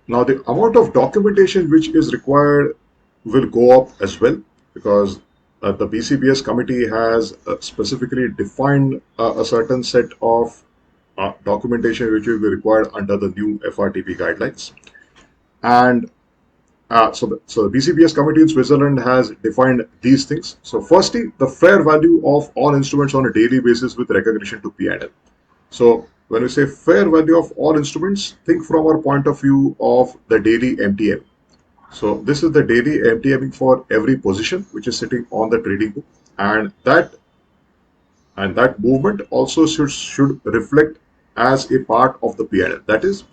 Now, the amount of documentation which is required will go up as well, because the BCBS committee has specifically defined a certain set of documentation which will be required under the new FRTB guidelines. And so the BCBS committee in Switzerland has defined these things. So, firstly, the fair value of all instruments on a daily basis with recognition to P&L. So when we say fair value of all instruments, think from our point of view of the daily MTM. So this is the daily MTMing for every position which is sitting on the trading book, and that movement also should reflect as a part of the P&L. That is,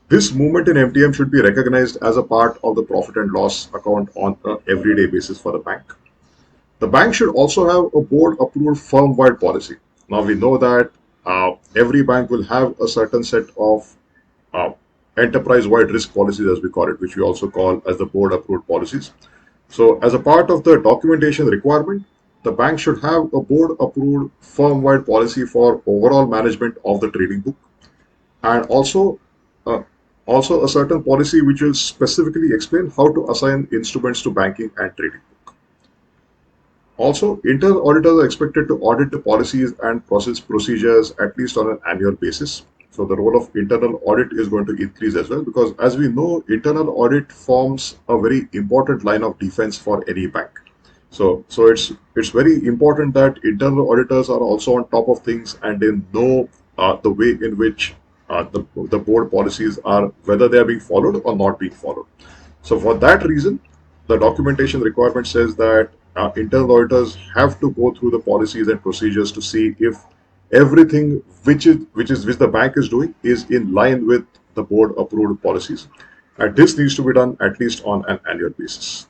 this movement in MTM should be recognized as a part of the profit and loss account on an everyday basis for the bank. The bank should also have a board approved firm wide policy. Now we know that every bank will have a certain set of uh, enterprise wide risk policies, as we call it, which we also call as the board approved policies. So, as a part of the documentation requirement, the bank should have a board approved firm wide policy for overall management of the trading book, and uh, also a certain policy which will specifically explain how to assign instruments to banking and trading. Also, internal auditors are expected to audit the policies and process procedures at least on an annual basis. So, the role of internal audit is going to increase as well, because, as we know, internal audit forms a very important line of defense for any bank. So it's very important that internal auditors are also on top of things and they know the way in which the board policies are, whether they are being followed or not being followed. So for that reason, the documentation requirement says that internal auditors have to go through the policies and procedures to see if everything which the bank is doing is in line with the board approved policies. And this needs to be done at least on an annual basis.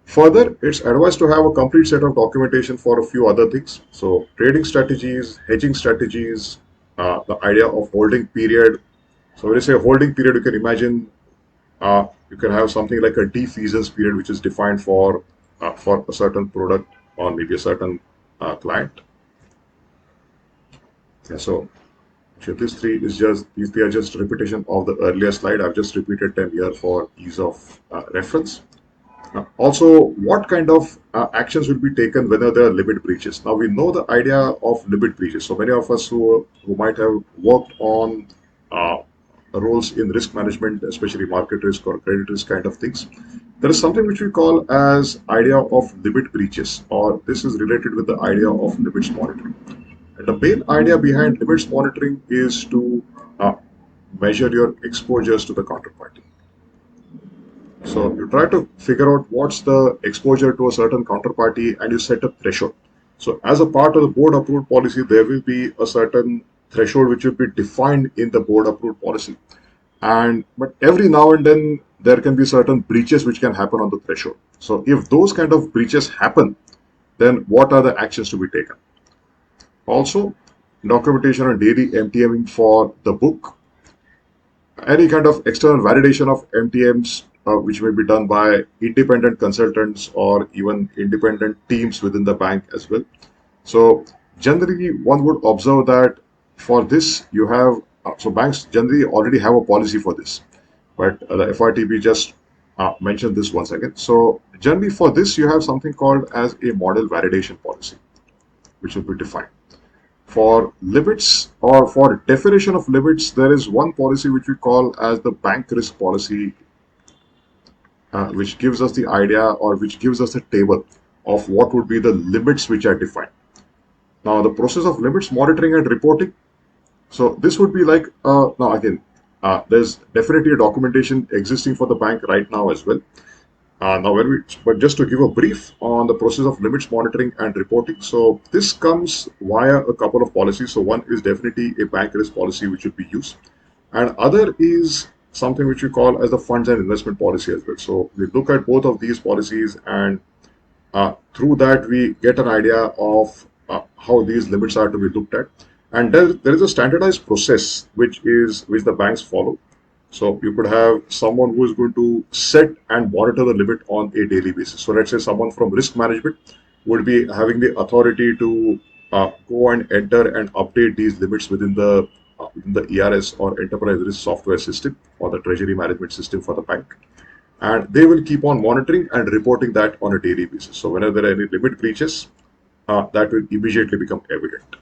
Further, it's advised to have a complete set of documentation for a few other things. So, trading strategies, hedging strategies, the idea of holding period. So, when you say holding period, you can imagine you can have something like a defeasance period, which is defined for a certain product or maybe a certain client. Yeah, so these three is just these they are just repetition of the earlier slide. I've just repeated them here for ease of reference. Also, what kind of actions will be taken whether there are limit breaches? Now, we know the idea of limit breaches. So many of us who might have worked on uh, roles in risk management, especially market risk or credit risk kind of things, there is something which we call as idea of limit breaches, or this is related with the idea of limits monitoring. And the main idea behind limits monitoring is to measure your exposures to the counterparty. So you try to figure out what's the exposure to a certain counterparty and you set a threshold. So as a part of the board approved policy, there will be a certain threshold which will be defined in the board approved policy. And but every now and then there can be certain breaches which can happen on the threshold. So if those kind of breaches happen, then what are the actions to be taken? Also, documentation on daily MTMing for the book, any kind of external validation of MTMs, which may be done by independent consultants or even independent teams within the bank as well. So, generally, one would observe that for this, you have so banks generally already have a policy for this, but the FRTB just mentioned this once again. So, generally, for this, you have something called as a model validation policy, which will be defined. For limits or for definition of limits, there is one policy which we call as the bank risk policy, which gives us the idea or which gives us a table of what would be the limits which are defined. Now, the process of limits monitoring and reporting. So, this would be like now again, there's definitely a documentation existing for the bank right now as well. But just to give a brief on the process of limits monitoring and reporting. So this comes via a couple of policies. So one is definitely a bank risk policy which would be used, and other is something which we call as the funds and investment policy as well. So we look at both of these policies, and through that we get an idea of how these limits are to be looked at. And there is a standardized process which the banks follow. So you could have someone who is going to set and monitor the limit on a daily basis. So let's say someone from risk management would be having the authority to go and enter and update these limits within the in the ERS or enterprise risk software system or the treasury management system for the bank. And they will keep on monitoring and reporting that on a daily basis. So whenever there are any limit breaches, that will immediately become evident.